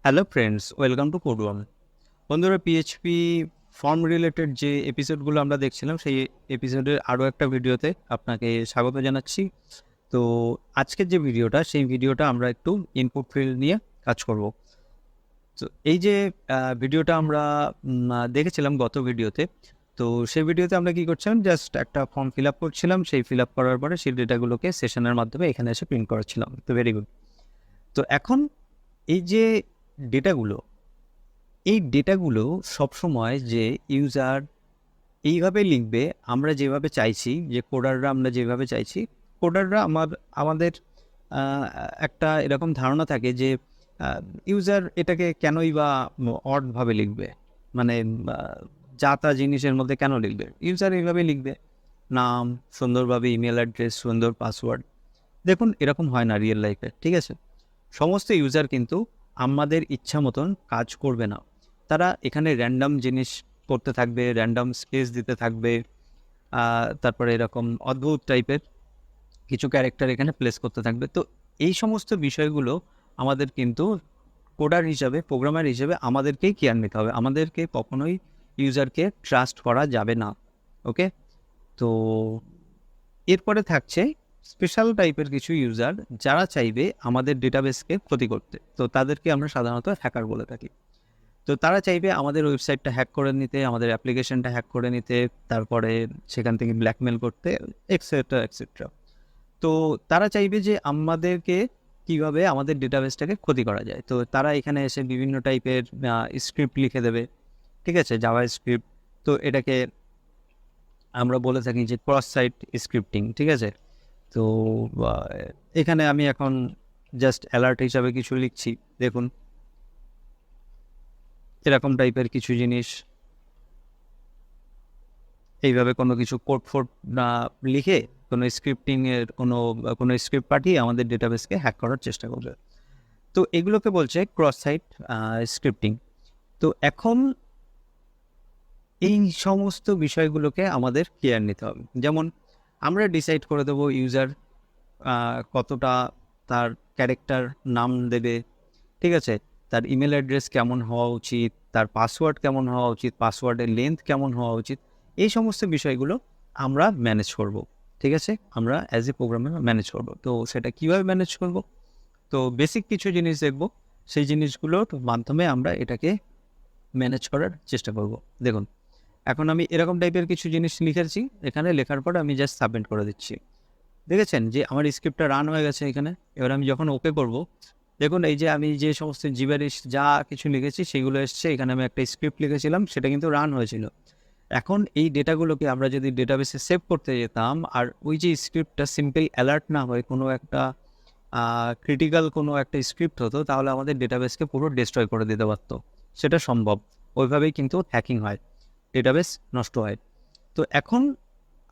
Hello friends, welcome to code one. বন্ধুরা, PHP form related যে এপিসোডগুলো আমরা দেখছিলাম সেই এপিসোডের আরও একটা ভিডিওতে আপনাকে স্বাগত জানাচ্ছি। তো আজকের যে ভিডিওটা, সেই ভিডিওটা আমরা একটু ইনপুট ফিল্ড নিয়ে কাজ করব। তো এই যে ভিডিওটা আমরা দেখেছিলাম গত ভিডিওতে, তো সেই ভিডিওতে আমরা কী করছিলাম, জাস্ট একটা ফর্ম ফিল আপ করছিলাম। সেই ফিল আপ করার পরে সেই ডেটাগুলোকে সেশনের মাধ্যমে এখানে এসে প্রিন্ট করাচ্ছিলাম। তো ভেরি গুড। তো এখন এই যে ডেটাগুলো, এই ডেটাগুলো সবসময় যে ইউজার এইভাবে লিখবে, আমরা যেভাবে চাইছি, যে কোডাররা আমরা যেভাবে চাইছি, কোডাররা আমাদের একটা এরকম ধারণা থাকে যে ইউজার এটাকে কেনই বা অডভাবে লিখবে, মানে যা তা জিনিসের মধ্যে কেন লিখবে, ইউজার এইভাবে লিখবে, নাম সুন্দরভাবে, ইমেল অ্যাড্রেস সুন্দর, পাসওয়ার্ড। দেখুন, এরকম হয় না রিয়েল লাইফে, ঠিক আছে? সমস্ত ইউজার কিন্তু আমাদের ইচ্ছা মতন কাজ করবে না। তারা এখানে র্যান্ডম জিনিস করতে থাকবে, র্যান্ডম স্পেস দিতে থাকবে, তারপরে এরকম অদ্ভুত টাইপের কিছু ক্যারেক্টার এখানে প্লেস করতে থাকবে। তো এই সমস্ত বিষয়গুলো আমাদের কিন্তু কোডার হিসাবে, প্রোগ্রামার হিসেবে আমাদেরকেই কেয়ার নিতে হবে। আমাদেরকে কখনোই ইউজারকে ট্রাস্ট করা যাবে না। ওকে? তো এরপরে থাকছে স্পেশাল টাইপের কিছু ইউজার, যারা চাইবে আমাদের ডেটাবেসকে ক্ষতি করতে। তো তাদেরকে আমরা সাধারণত হ্যাকার বলে থাকি। তো তারা চাইবে আমাদের ওয়েবসাইটটা হ্যাক করে নিতে, আমাদের অ্যাপ্লিকেশনটা হ্যাক করে নিতে, তারপরে সেখান থেকে ব্ল্যাকমেল করতে, এক্সেট্রা এক্সেট্রা। তো তারা চাইবে যে আমাদেরকে কিভাবে আমাদের ডেটাবেসটাকে ক্ষতি করা যায়। তো তারা এখানে এসে বিভিন্ন টাইপের স্ক্রিপ্ট লিখে দেবে, ঠিক আছে, জাভা স্ক্রিপ্ট। তো এটাকে আমরা বলে থাকি যে ক্রস সাইট স্ক্রিপ্টিং, ঠিক আছে? তো এখানে আমি এখন জাস্ট অ্যালার্ট হিসাবে কিছু লিখছি। দেখুন, এরকম টাইপের কিছু জিনিস, এইভাবে কোনো কিছু কোড ফোড না লিখে কোনো স্ক্রিপ্টিংয়ের কোনো স্ক্রিপ্ট পাঠিয়ে আমাদের ডেটাবেসকে হ্যাক করার চেষ্টা করবে। তো এগুলোকে বলছে ক্রস সাইট স্ক্রিপ্টিং। তো এখন এই সমস্ত বিষয়গুলোকে আমাদের কেয়ার নিতে হবে। যেমন আমরা ডিসাইড করে দেবো ইউজার কতটা তার ক্যারেক্টার নাম দেবে, ঠিক আছে, তার ইমেল অ্যাড্রেস কেমন হওয়া উচিত, তার পাসওয়ার্ড কেমন হওয়া উচিত, পাসওয়ার্ডের লেন্থ কেমন হওয়া উচিত, এই সমস্ত বিষয়গুলো আমরা ম্যানেজ করব, ঠিক আছে? আমরা অ্যাজ এ প্রোগ্রামার ম্যানেজ করব। তো সেটা কীভাবে ম্যানেজ করব? তো বেসিক কিছু জিনিস দেখব, সেই জিনিসগুলোর মাধ্যমে আমরা এটাকে ম্যানেজ করার চেষ্টা করব। দেখুন, এখন আমি এরকম টাইপের কিছু জিনিস লিখেছি, এখানে লেখার পর আমি জাস্ট সাবমিট করে দিচ্ছি। দেখেছেন যে আমার স্ক্রিপ্টটা রান হয়ে গেছে এখানে। এবার আমি যখন ওকে করব, দেখুন এই যে আমি যে সমস্ত জিবারিশ যা কিছু লিখেছি সেগুলো এসছে। এখানে আমি একটা স্ক্রিপ্ট লিখেছিলাম, সেটা কিন্তু রান হয়েছিল। এখন এই ডেটাগুলোকে আমরা যদি ডেটাবেসে সেভ করতে যেতাম, আর ওই যে স্ক্রিপ্টটা সিম্পল অ্যালার্ট না হয়ে কোনো একটা ক্রিটিক্যাল কোনো একটা স্ক্রিপ্ট হতো, তাহলে আমাদের ডেটাবেসকে পুরো ডিস্ট্রয় করে দিতে পারত। সেটা সম্ভব। ওইভাবেই কিন্তু হ্যাকিং হয়, ডেটাবেস নষ্ট হয়। তো এখন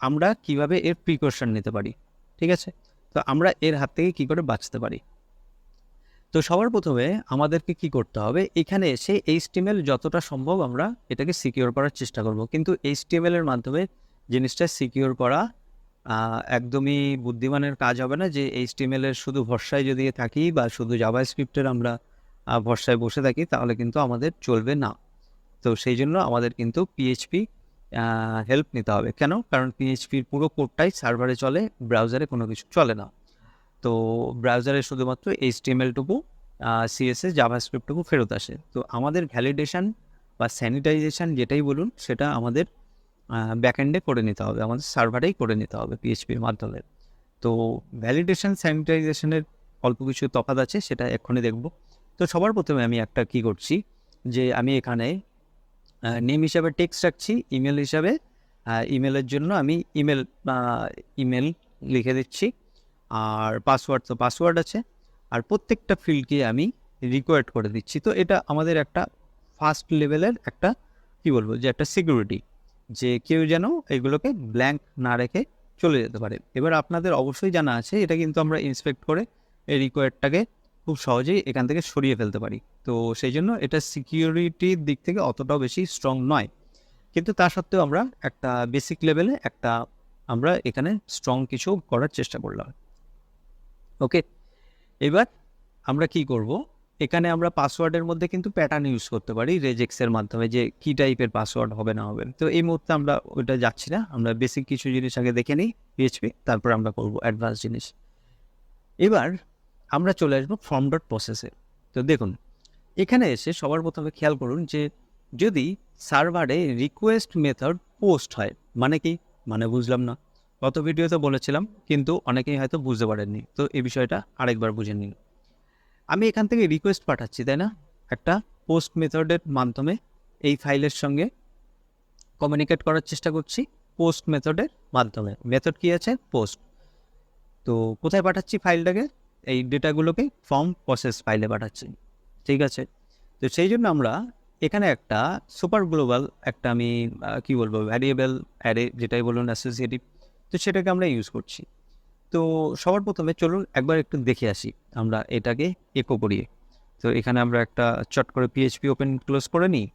আমরা কিভাবে এর প্রিকশন নিতে পারি, ঠিক আছে? তো আমরা এর হাত থেকে কী করে বাঁচতে পারি? তো সবার প্রথমে আমাদেরকে কি করতে হবে, এখানে এসে এইচটিএমএল যতটা সম্ভব আমরা এটাকে সিকিওর করার চেষ্টা করব। কিন্তু এইচটিএমএল এর মাধ্যমে জিনিসটা সিকিওর করা একদমই বুদ্ধিমানের কাজ হবে না। যে এইচটিএমএল এর শুধু ভরসায় যদি থাকি বা শুধু জাভাস্ক্রিপ্টের আমরা ভরসায় বসে থাকি, তাহলে কিন্তু আমাদের চলবে না। তো সেই জন্য আমাদের কিন্তু পিএইচপি হেল্প নিতে হবে। কেন? কারণ পিএইচপির পুরো কোডটাই সার্ভারে চলে, ব্রাউজারে কোনো কিছু চলে না। তো ব্রাউজারে শুধুমাত্র এইচটিএমএলটুকু, সিএসএস, জাভাস্ক্রিপ্টটুকু ফেরত আসে। তো আমাদের ভ্যালিডেশন বা স্যানিটাইজেশন যেটাই বলুন, সেটা আমাদের ব্যাকএন্ডে করে নিতে হবে, আমাদের সার্ভারেই করে নিতে হবে পিএইচপির মাধ্যমে। তো ভ্যালিডেশন, স্যানিটাইজেশনের অল্প কিছু তফাৎ আছে, সেটা এক্ষুনি দেখব। তো সবার প্রথমে আমি একটা কী করছি, যে আমি এখানে নেম হিসাবে টেক্সট রাখছি, ইমেল হিসাবে ইমেলের জন্য আমি ইমেল লিখে দিচ্ছি, আর পাসওয়ার্ড তো পাসওয়ার্ড আছে, আর প্রত্যেকটা ফিল্ডকে আমি রিকোয়ার্ড করে দিচ্ছি। তো এটা আমাদের একটা ফার্স্ট লেভেলের একটা কী বলবো, যে একটা সিকিউরিটি, যে কেউ যেন এগুলোকে ব্ল্যাঙ্ক না রেখে চলে যেতে পারে। এবার আপনাদের অবশ্যই জানা আছে, এটা কিন্তু আমরা ইন্সপেক্ট করে এই রিকোয়ার্ডটাকে খুব সহজেই এখান থেকে সরিয়ে ফেলতে পারি। তো সেই জন্য এটা সিকিউরিটির দিক থেকে অতটাও বেশি স্ট্রং নয়, কিন্তু তা সত্ত্বেও আমরা একটা বেসিক লেভেলে আমরা এখানে স্ট্রং কিছু করার চেষ্টা করলাম। ওকে, এবার আমরা কি করব, এখানে আমরা পাসওয়ার্ডের মধ্যে কিন্তু প্যাটার্ন ইউজ করতে পারি রেজেক্সের মাধ্যমে, যে কী টাইপের পাসওয়ার্ড হবে না হবে। তো এই মুহূর্তে আমরা ওইটা যাচ্ছি না, আমরা বেসিক কিছু জিনিস আগে দেখে নিই পিএইচপি, তারপর আমরা করবো অ্যাডভান্স জিনিস। এবার আমরা চলে আসবো ফর্ম ডট প্রসেসে। তো দেখুন এখানে এসে সবার প্রথমে খেয়াল করুন যে যদি সার্ভারে রিকোয়েস্ট মেথড পোস্ট হয়, মানে কি, মানে বুঝলাম না, গত ভিডিওতে বলেছিলাম কিন্তু অনেকেই হয়তো বুঝতে পারেননি, তো এই বিষয়টা আরেকবার বুঝে নিন। আমি এখান থেকে রিকোয়েস্ট পাঠাচ্ছি, তাই না, একটা পোস্ট মেথডের মাধ্যমে এই ফাইলের সঙ্গে কমিউনিকেট করার চেষ্টা করছি পোস্ট মেথডের মাধ্যমে। মেথড কি আছে, পোস্ট। তো কোথায় পাঠাচ্ছি ফাইলটাকে, এই ডেটাগুলোকে ফর্ম প্রসেস ফাইলে পাঠাচ্ছি, ঠিক আছে। তো সেই জন্য আমরা এখানে একটা সুপার গ্লোবাল একটা আমি কি বলবো ভ্যারিয়েবল অ্যারে, যেটাই বলুন অ্যাসোসিয়েটিভ, তো সেটাকে আমরা ইউজ করছি। তো সবার প্রথমে চলুন একবার একটু দেখে আসি আমরা এটাকে একো করিয়ে। তো এখানে আমরা একটা চট করে পিএইচপি ওপেন ক্লোজ করে নিই,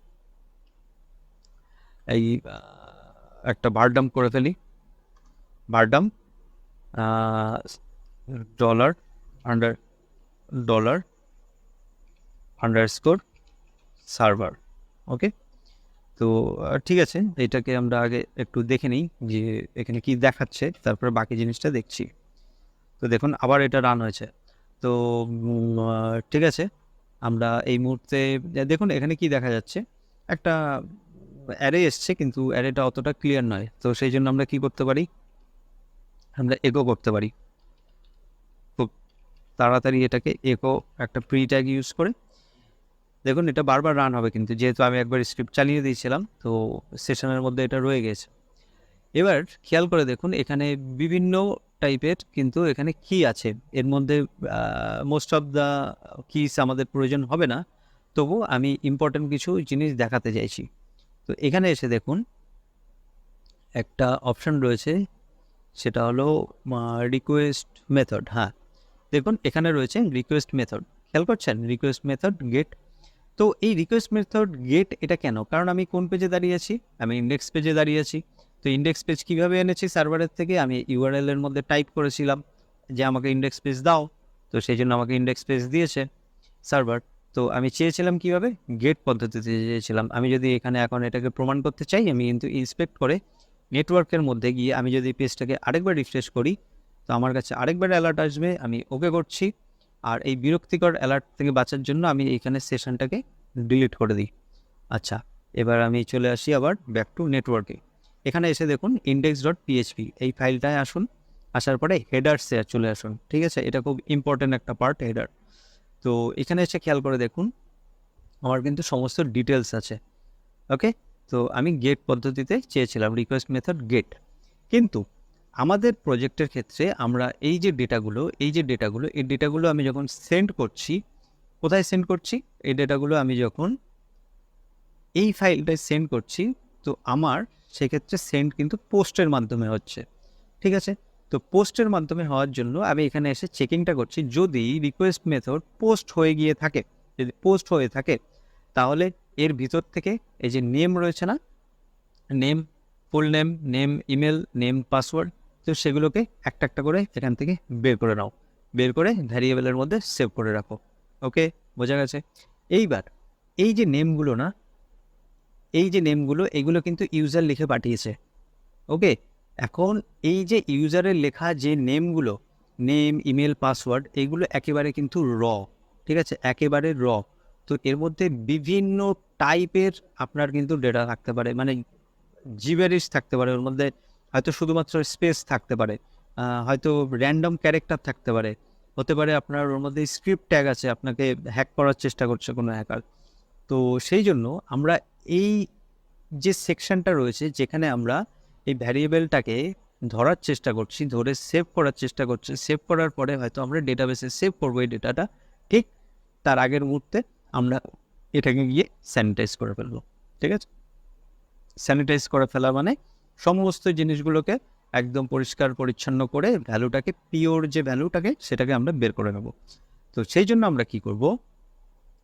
এই একটা বারডাম করে ফেলি, বারডাম ডলার আন্ডারস্কোর সার্ভার, ওকে। তো ঠিক আছে, এটাকে আমরা আগে একটু দেখে নিই যে এখানে কি দেখাচ্ছে, তারপরে বাকি জিনিসটা দেখছি। তো দেখুন আবার এটা রান হয়েছে। তো ঠিক আছে, আমরা এই মুহূর্তে দেখুন এখানে কি দেখা যাচ্ছে, একটা অ্যারে এসছে কিন্তু অ্যারেটা অতটা ক্লিয়ার নয়। তো সেই জন্য আমরা কি করতে পারি, আমরা এগো করতে পারি খুব তাড়াতাড়ি এটাকে এগো একটা প্রি ট্যাগ ইউজ করে। দেখুন এটা বারবার রান হবে, কিন্তু যেহেতু আমি একবার স্ক্রিপ্ট চালিয়ে দিয়েছিলাম তো সেশনের মধ্যে এটা রয়ে গেছে। এবার খেয়াল করে দেখুন এখানে বিভিন্ন টাইপের কিন্তু এখানে কি আছে, এর মধ্যে মোস্ট অফ দ্য কিস আমাদের প্রয়োজন হবে না, তবু আমি ইম্পর্টেন্ট কিছু জিনিস দেখাতে চাইছি। তো এখানে এসে দেখুন একটা অপশন রয়েছে, সেটা হলো রিকোয়েস্ট মেথড। হ্যাঁ দেখুন এখানে রয়েছে রিকোয়েস্ট মেথড, খেয়াল করছেন রিকোয়েস্ট মেথড গেট। তো এই রিকোয়েস্ট মেথড গেট এটা কেন, কারণ আমি কোন পেজে দাঁড়িয়ে আছি, আমি ইন্ডেক্স পেজে দাঁড়িয়ে আছি। তো ইন্ডেক্স পেজ কীভাবে এনেছি সার্ভারের থেকে, আমি ইউআরএল এর মধ্যে টাইপ করেছিলাম যে আমাকে ইন্ডেক্স পেজ দাও, তো সেই জন্য আমাকে ইন্ডেক্স পেজ দিয়েছে সার্ভার। তো আমি চেয়েছিলাম কিভাবে, গেট পদ্ধতিতে চেয়েছিলাম। আমি যদি এখানে এখন এটাকে প্রমাণ করতে চাই, আমি কিন্তু ইন্সপেক্ট করে নেটওয়ার্কের মধ্যে গিয়ে আমি যদি পেজটাকে আরেকবার রিফ্রেশ করি, তো আমার কাছে আরেকবার অ্যালার্ট আসবে, আমি ওকে করছি। আর এই বিরক্তিকর অ্যালার্ট থেকে বাঁচার জন্য আমি এইখানে সেশনটাকে ডিলিট করে দিই। আচ্ছা, এবার আমি চলে আসি আবার ব্যাক টু নেটওয়ার্কে। এখানে এসে দেখুন index.php এই ফাইলটায় আসুন, আসার পরে হেডার্সে চলে আসুন, ঠিক আছে, এটা খুব ইম্পর্টেন্ট একটা পার্ট হেডার। তো এখানে এসে খেয়াল করে দেখুন আমার কিন্তু সমস্ত ডিটেলস আছে, ওকে। তো আমি গেট পদ্ধতিতে চেয়েছিলাম রিকোয়েস্ট মেথড গেট, কিন্তু আমাদের প্রজেক্টের ক্ষেত্রে আমরা এই ডেটাগুলো আমি যখন সেন্ড করছি, কোথায় সেন্ড করছি, এই ডেটাগুলো আমি যখন এই ফাইলটায় সেন্ড করছি, তো আমার সেক্ষেত্রে সেন্ড কিন্তু পোস্টের মাধ্যমে হচ্ছে, ঠিক আছে। তো পোস্টের মাধ্যমে হওয়ার জন্য আমি এখানে এসে চেকিংটা করছি, যদি রিকোয়েস্ট মেথড পোস্ট হয়ে গিয়ে থাকে, যদি পোস্ট হয়ে থাকে তাহলে এর ভিতর থেকে এই যে নেম রয়েছে না, name, full name, name email, name password, তো সেগুলোকে একটা একটা করে এখান থেকে বের করে নাও, বের করে ভ্যারিয়েবলের মধ্যে সেভ করে রাখো, ওকে, বোঝা গেছে। এইবার এই যে নেমগুলো না, এই যে নেমগুলো এগুলো কিন্তু ইউজার লিখে পাঠিয়েছে, ওকে। এখন এই যে ইউজারের লেখা যে নেমগুলো, নেম, ইমেল, পাসওয়ার্ড, এইগুলো একেবারে কিন্তু র, ঠিক আছে, একেবারে র। তো এর মধ্যে বিভিন্ন টাইপের আপনার কিন্তু ডেটা থাকতে পারে, মানে জিবেরিশ থাকতে পারে, ওর মধ্যে হয়তো শুধুমাত্র স্পেস থাকতে পারে, হয়তো র্যান্ডম ক্যারেক্টার থাকতে পারে, হতে পারে আপনার ওর মধ্যে স্ক্রিপ্ট ট্যাগ আছে, আপনাকে হ্যাক করার চেষ্টা করছে কোনো হ্যাকার। তো সেই জন্য আমরা এই যে সেকশনটা রয়েছে যেখানে আমরা এই ভ্যারিয়েবলটাকে ধরার চেষ্টা করছি, ধরে সেভ করার চেষ্টা করছি, সেভ করার পরে হয়তো আমরা ডেটাবেসে সেভ করবো এই ডেটাটা, ঠিক তার আগের মুহূর্তে আমরা এটাকে গিয়ে স্যানিটাইজ করে ফেলবো, ঠিক আছে। স্যানিটাইজ করে ফেলা মানে সমস্ত জিনিসগুলোকে একদম পরিষ্কার পরিচ্ছন্ন করে ভ্যালুটাকে, পিওর যে ভ্যালুটাকে সেটাকে আমরা বের করে নেব। তো সেই জন্য আমরা কি করব,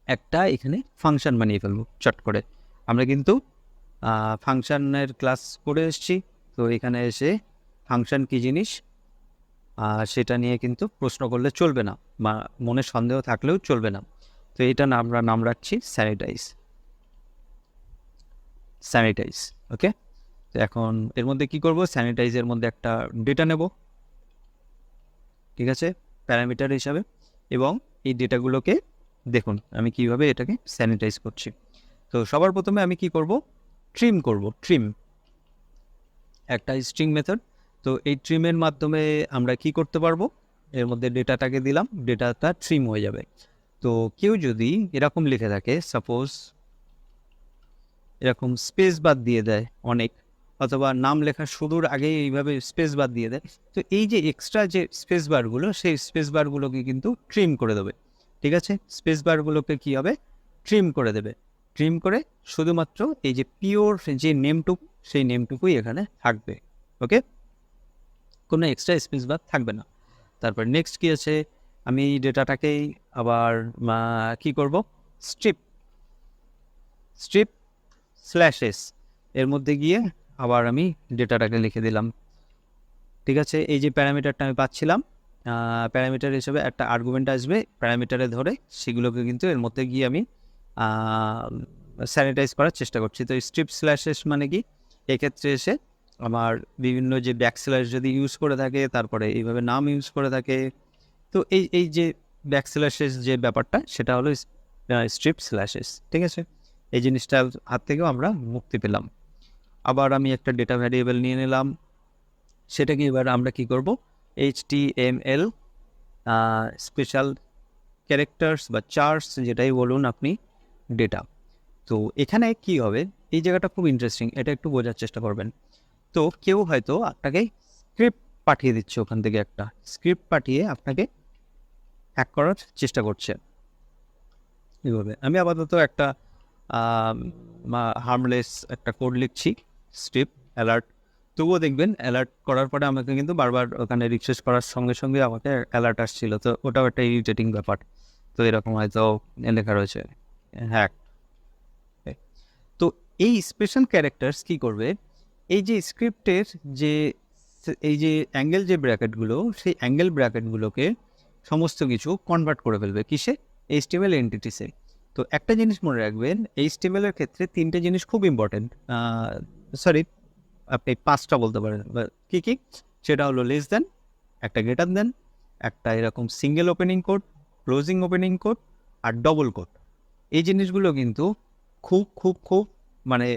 একটা এখানে ফাংশন বানিয়ে ফেলবো চট করে। আমরা কিন্তু ফাংশনের ক্লাস করে এসেছি, তো এখানে এসে ফাংশন কী জিনিস সেটা নিয়ে কিন্তু প্রশ্ন করলে চলবে না, বা মনে সন্দেহ থাকলেও চলবে না। তো এটা আমরা নাম রাখছি স্যানিটাইজ। ওকে, তো এখন এর মধ্যে কি করব, স্যানিটাইজের মধ্যে একটা ডেটা নেব, ঠিক আছে, প্যারামিটার হিসাবে। এবং এই ডেটাগুলোকে দেখুন আমি কিভাবে এটাকে স্যানিটাইজ করছি। তো সবার প্রথমে আমি কি করব, ট্রিম করব। ট্রিম একটা স্ট্রিং মেথড। তো এই ট্রিমের মাধ্যমে আমরা কি করতে পারবো, এর মধ্যে ডেটাটাকে দিলাম, ডেটাটা ট্রিম হয়ে যাবে। তো কেউ যদি এরকম লিখে থাকে, সাপোজ এরকম স্পেস বাদ দিয়ে দেয় অনেক, অথবা নাম লেখার শুরুর আগে এইভাবে স্পেস বাদ দিয়ে দেয়, তো এই যে এক্সট্রা যে স্পেস বারগুলো, সেই স্পেস বারগুলোকে কিন্তু ট্রিম করে দেবে। ঠিক আছে, স্পেস বারগুলোকে কি হবে, ট্রিম করে দেবে। ট্রিম করে শুধুমাত্র এই যে পিওর যে নেমটুকু, সেই নেমটুকুই এখানে থাকবে। ওকে, কোনো এক্সট্রা স্পেস বার থাকবে না। তারপর নেক্সট কি আছে, আমি এই ডেটাটাকেই আবার কি করব, স্ট্রিপ স্ল্যাশেস এর মধ্যে গিয়ে আবার আমি ডেটাটাকে লিখে দিলাম। ঠিক আছে, এই যে প্যারামিটারটা আমি পাচ্ছিলাম, প্যারামিটার হিসেবে একটা আর্গুমেন্ট আসবে প্যারামিটারে ধরে, সেগুলোকে কিন্তু এর মধ্যে গিয়ে আমি স্যানিটাইজ করার চেষ্টা করছি। তো স্ট্রিপ স্ল্যাশেস মানে কি, এক্ষেত্রে এসে আমার বিভিন্ন যে ব্যাক স্ল্যাশ যদি ইউজ করে থাকে, তারপরে এইভাবে নাম ইউজ করে থাকে, তো এই যে ব্যাক স্ল্যাশেস যে ব্যাপারটা, সেটা হলো স্ট্রিপ স্ল্যাশেস। ঠিক আছে, এই জিনিসটা হাত থেকেও আমরা মুক্তি পেলাম। আবার আমি একটা ডেটা ভ্যারিয়েবল নিয়ে নিলাম, সেটাকে এবার আমরা কি করব, HTML স্পেশাল ক্যারেক্টার্স বা চার্টস, যেটাই বলুন আপনি, ডেটা। তো এখানে কি হবে, এই জায়গাটা খুব ইন্টারেস্টিং, এটা একটু বোঝার চেষ্টা করবেন। তো কেউ হয়তো আপনাকে স্ক্রিপ্ট পাঠিয়ে দিচ্ছে, ওখান থেকে একটা স্ক্রিপ্ট পাঠিয়ে আপনাকে হ্যাক করার চেষ্টা করছে। এইভাবে আমি আপাতত একটা হার্মলেস একটা কোড লিখছি, স্ট্রিপ অ্যালার্ট। তবুও দেখবেন অ্যালার্ট করার পরে আমাকে কিন্তু বারবার ওখানে রিফ্রেশ করার সঙ্গে সঙ্গে আমাকে অ্যালার্ট আসছিল, তো ওটাও একটা ইরিটেটিং ব্যাপার। তো এরকম হয়তো লেখা রয়েছে হ্যাক। তো এই স্পেশাল ক্যারেক্টার্স কি করবে, এই যে স্ক্রিপ্টের যে এই যে অ্যাঙ্গেল যে ব্র্যাকেটগুলো, সেই অ্যাঙ্গেল ব্র্যাকেটগুলোকে সমস্ত কিছু কনভার্ট করে ফেলবে কিসে, HTML এন্টিটিসে। তো একটা জিনিস মনে রাখবেন, HTML এর ক্ষেত্রে তিনটে জিনিস খুব ইম্পর্টেন্ট, সরি আপনি পাঁচটা বলতে পারেন, কি কি, সেটা হলো লেস দেন, একটা গ্রেটার দেন, একটা এরকম single opening quote, closing opening quote, আর ডবল কোড। এই জিনিসগুলো কিন্তু খুব খুব খুব মানে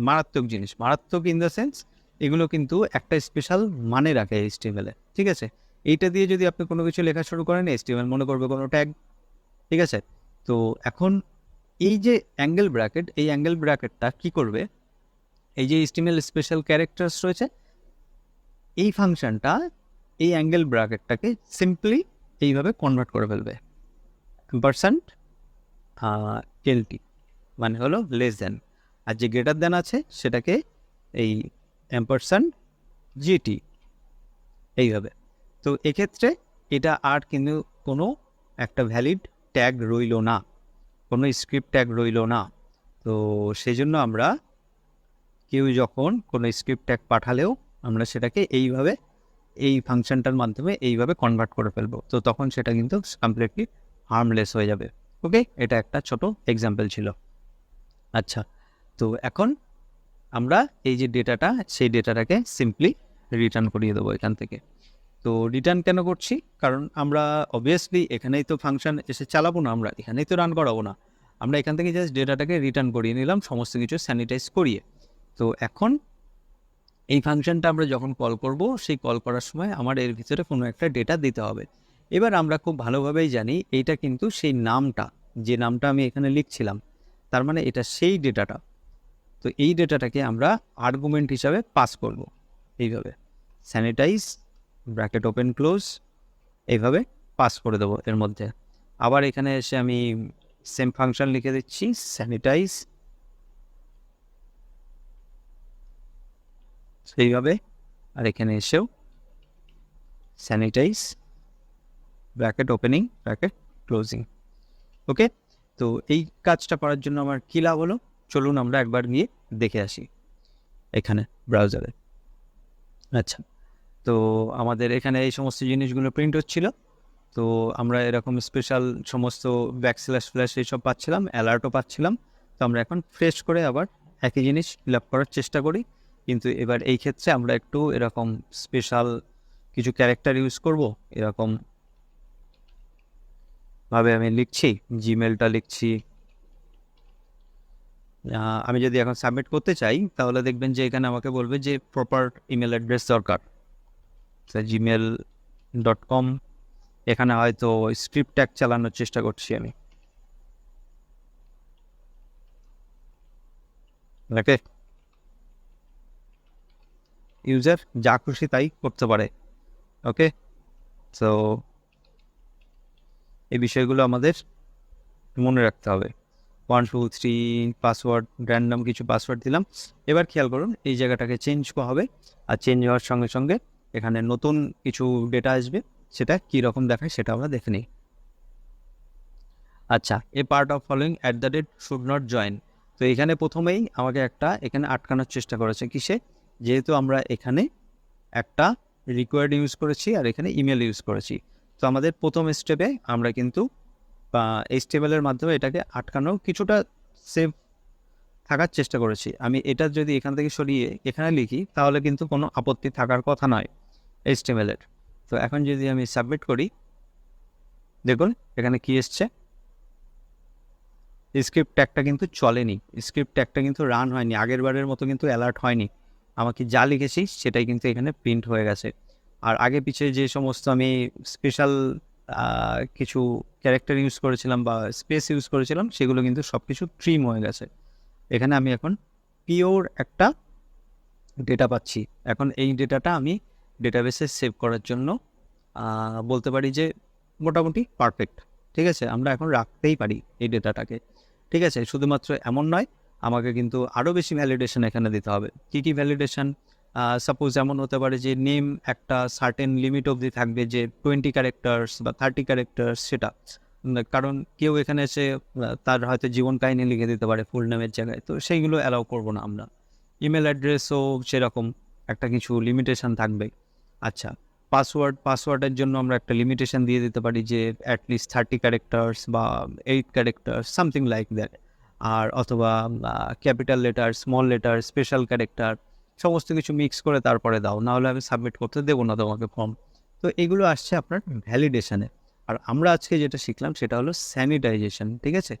মারাত্মক জিনিস, মারাত্মক ইন দ্য সেন্স এগুলো কিন্তু একটা স্পেশাল মানে রাখে HTML-এ। ঠিক আছে, এইটা দিয়ে যদি আপনি কোনো কিছু লেখা শুরু করেন, HTML মনে করবে কোনো ট্যাগ। ঠিক আছে, তো এখন এই যে অ্যাঙ্গেল ব্র্যাকেট, এই অ্যাঙ্গেল ব্র্যাকেটটা কি করবে, এই যে HTML স্পেশাল ক্যারেক্টার্স রয়েছে, এই ফাংশনটা এই অ্যাঙ্গেল ব্র্যাকেটটাকে সিম্পলি এইভাবে কনভার্ট করে ফেলবে, পার্সেন্ট LT মানে হলো লেস দেন, আর যে গ্রেটার দেন আছে সেটাকে এই অ্যাম্পারস্যান্ড GT, এইভাবে। তো এক্ষেত্রে এটা আর কিন্তু কোনো একটা ভ্যালিড ট্যাগ রইল না, কোনো স্ক্রিপ্ট ট্যাগ রইল না। তো সেই জন্য আমরা কেউ যখন কোনো স্ক্রিপ্ট ট্যাগ পাঠালেও আমরা সেটাকে এইভাবে এই ফাংশনটার মাধ্যমে এইভাবে কনভার্ট করে ফেলবো, তো তখন সেটা কিন্তু কমপ্লিটলি হার্মলেস হয়ে যাবে। ওকে, এটা একটা ছোট এক্সাম্পল ছিল। আচ্ছা, তো এখন আমরা এই যে ডেটাটা, সেই ডেটাটাকে সিম্পলি রিটার্ন করিয়ে দেবো এখান থেকে। তো রিটার্ন কেন করছি, কারণ আমরা অবভিয়াসলি এখানেই তো ফাংশন এসে চালাবো না, আমরা এখানেই তো রান করাবো না, আমরা এখান থেকে জাস্ট ডেটাটাকে রিটার্ন করিয়ে নিলাম সমস্ত কিছু স্যানিটাইজ করিয়ে। তো এখন এই ফাংশনটা আমরা যখন কল করব, সেই কল করার সময় আমার এর ভিতরে কোনো একটা ডেটা দিতে হবে। এবার আমরা খুব ভালোভাবেই জানি এইটা কিন্তু সেই নামটা, যে নামটা আমি এখানে লিখছিলাম, তার মানে এটা সেই ডেটাটা। তো এই ডেটাটাকে আমরা আর্গুমেন্ট হিসাবে পাস করব, এইভাবে স্যানিটাইজ ব্র্যাকেট ওপেন ক্লোজ, এইভাবে পাস করে দেবো এর মধ্যে। আবার এখানে এসে আমি সেম ফাংশন লিখে দিচ্ছি, স্যানিটাইজ, সেইভাবে। আর এখানে এসেও স্যানিটাইজ bracket opening bracket closing. Okay, তো এই কাজটা করার জন্য আমার কী লাভ হলো, চলুন আমরা একবার গিয়ে দেখে আসি এখানে ব্রাউজারে। আচ্ছা, তো আমাদের এখানে এই সমস্ত জিনিসগুলো প্রিন্ট হচ্ছিল। তো আমরা এরকম স্পেশাল সমস্ত ব্যাকস্ল্যাশ ফ্ল্যাশ এইসব পাচ্ছিলাম, অ্যালার্টও পাচ্ছিলাম। তো আমরা এখন ফ্রেশ করে আবার একই জিনিস ফিল আপ করার চেষ্টা করি, কিন্তু এবার এই ক্ষেত্রে আমরা একটু এরকম স্পেশাল কিছু ক্যারেক্টার ইউজ করব। এরকম ভাবে আমি লিখছি, জিমেলটা লিখছি। আমি যদি এখন সাবমিট করতে চাই তাহলে দেখবেন যে এখানে আমাকে বলবে যে প্রপার ইমেল অ্যাড্রেস দরকার, gmail.com। এখানে হয়তো স্ক্রিপ্ট ট্যাগ চালানোর চেষ্টা করছি আমি। ওকে, ইউজার যা খুশি তাই করতে পারে। ওকে, তো এই বিষয়গুলো আমাদের মনে রাখতে হবে। 1 2 3 পাসওয়ার্ড, র্যান্ডম কিছু পাসওয়ার্ড দিলাম। এবার খেয়াল করুন এই জায়গাটাকে চেঞ্জ হবে, আর চেঞ্জ হওয়ার সঙ্গে সঙ্গে এখানে নতুন কিছু ডেটা আসবে, সেটা কী রকম দেখায় সেটা আমরা দেখে নিই। আচ্ছা, a part of following should not join. তো এখানে প্রথমেই আমাকে এখানে আটকানোর চেষ্টা করেছে কিসে, যেহেতু আমরা এখানে একটা রিকোয়ার্ড ইউজ করেছি আর এখানে ইমেল ইউজ করেছি। তো আমাদের প্রথম স্টেপে আমরা কিন্তু এইচটিএমএল মাধ্যমে এটাকে আটকানো কিছুটা সেভ থাকার চেষ্টা করেছি। আমি এটা যদি এখান থেকে সরিয়ে এখানে লিখি তাহলে কিন্তু কোনো আপত্তি থাকার কথা নয় এইচটিএমএল। তো এখন যদি আমি সাবমিট করি, দেখুন এখানে কি এসছে, স্ক্রিপ্ট ট্যাগটা কিন্তু চলেনি, স্ক্রিপ্ট ট্যাগটা কিন্তু রান হয়নি, আগের বারের মতো কিন্তু অ্যালার্ট হয়নি। আমাকে যা লিখেছি সেটাই কিন্তু এখানে প্রিন্ট হয়ে গেছে। আর আগে পিছে যে সমস্ত আমি স্পেশাল কিছু ক্যারেক্টার ইউজ করেছিলাম বা স্পেস ইউজ করেছিলাম সেগুলো কিন্তু সব কিছু ট্রিম হয়ে গেছে। এখানে আমি এখন পিওর একটা ডেটা পাচ্ছি। এখন এই ডেটাটা আমি ডেটাবেসে সেভ করার জন্য বলতে পারি যে মোটামুটি পারফেক্ট। ঠিক আছে, আমরা এখন রাখতেই পারি এই ডেটাটাকে। ঠিক আছে, শুধুমাত্র এমন নয়, আমাকে কিন্তু আরও বেশি ভ্যালিডেশন এখানে দিতে হবে। কী কী ভ্যালিডেশন? সাপোজ এমন হতে পারে যে নেম একটা সার্টেন লিমিট অবধি থাকবে, যে 20 ক্যারেক্টার্স বা 30 ক্যারেক্টার্স, সেটা কারণ কেউ এখানে এসে তার হয়তো জীবন কাহিনী লিখে দিতে পারে ফুল নেমের জায়গায়, তো সেইগুলো অ্যালাউ করবো না আমরা। ইমেল অ্যাড্রেসও সেরকম একটা কিছু লিমিটেশন থাকবে। আচ্ছা, পাসওয়ার্ডের জন্য আমরা একটা লিমিটেশন দিয়ে দিতে পারি যে অ্যাটলিস্ট 30 ক্যারেক্টার্স বা 8 ক্যারেক্টার্স, সামথিং লাইক দ্যাট। আর অথবা capital letter, small letter, special character, সমস্ত কিছু মিক্স করে তারপরে দাও, নাহলে আমি সাবমিট করতে দেবো না তোমাকে ফর্ম। তো এগুলো আসছে আপনার ভ্যালিডেশনে। আর আমরা আজকে যেটা শিখলাম সেটা হলো স্যানিটাইজেশন। ঠিক আছে,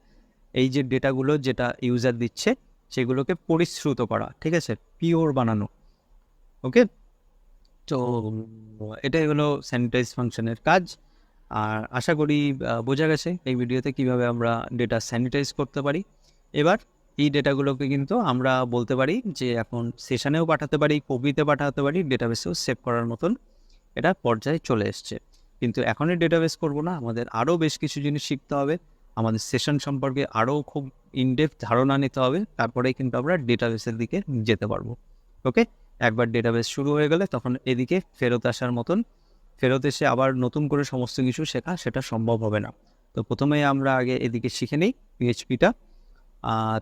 এই যে ডেটাগুলো যেটা ইউজার দিচ্ছে সেগুলোকে পরিশ্রুত করা, ঠিক আছে, পিওর বানানো। ওকে, তো এটাই হলো স্যানিটাইজ ফাংশনের কাজ। আর আশা করি বোঝা গেছে এই ভিডিওতে কিভাবে আমরা ডেটা স্যানিটাইজ করতে পারি। এবার এই ডেটাগুলোকে কিন্তু আমরা বলতে পারি যে এখন সেশনেও পাঠাতে পারি, কপিতে পাঠাতে পারি, ডেটাবেসেও সেভ করার মতন এটা পর্যায়ে চলে এসছে। কিন্তু এখনই ডেটাবেস করব না, আমাদের আরও বেশ কিছু জিনিস শিখতে হবে, আমাদের সেশন সম্পর্কে আরও খুব ইনডেপথ ধারণা নিতে হবে, তারপরেই কিন্তু আমরা ডেটাবেসের দিকে যেতে পারবো। ওকে, একবার ডেটাবেস শুরু হয়ে গেলে তখন এদিকে ফেরত আসার মতন, ফেরত এসে আবার নতুন করে সমস্ত কিছু শেখা সেটা সম্ভব হবে না। তো প্রথমে আমরা আগে এদিকে শিখে নিই পিএইচপিটা,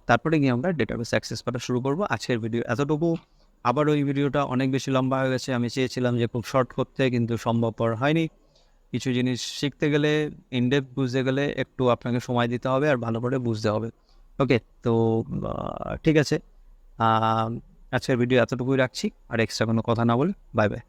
তারপরে গিয়ে আমরা ডেটাবেস অ্যাক্সেস করা শুরু করব। আজকের ভিডিও এতটুকু। আবার ওই ভিডিওটা অনেক বেশি লম্বা হয়ে গেছে, আমি চেয়েছিলাম যে খুব শর্ট করতে, কিন্তু সম্ভবপর হয়নি। কিছু জিনিস শিখতে গেলে, ইনডেপথ বুঝতে গেলে একটু আপনাকে সময় দিতে হবে আর ভালো করে বুঝতে হবে। ওকে, তো ঠিক আছে, আজকের ভিডিও এতটুকুই রাখছি, আর এক্সট্রা কোনো কথা না বলে বাই বাই।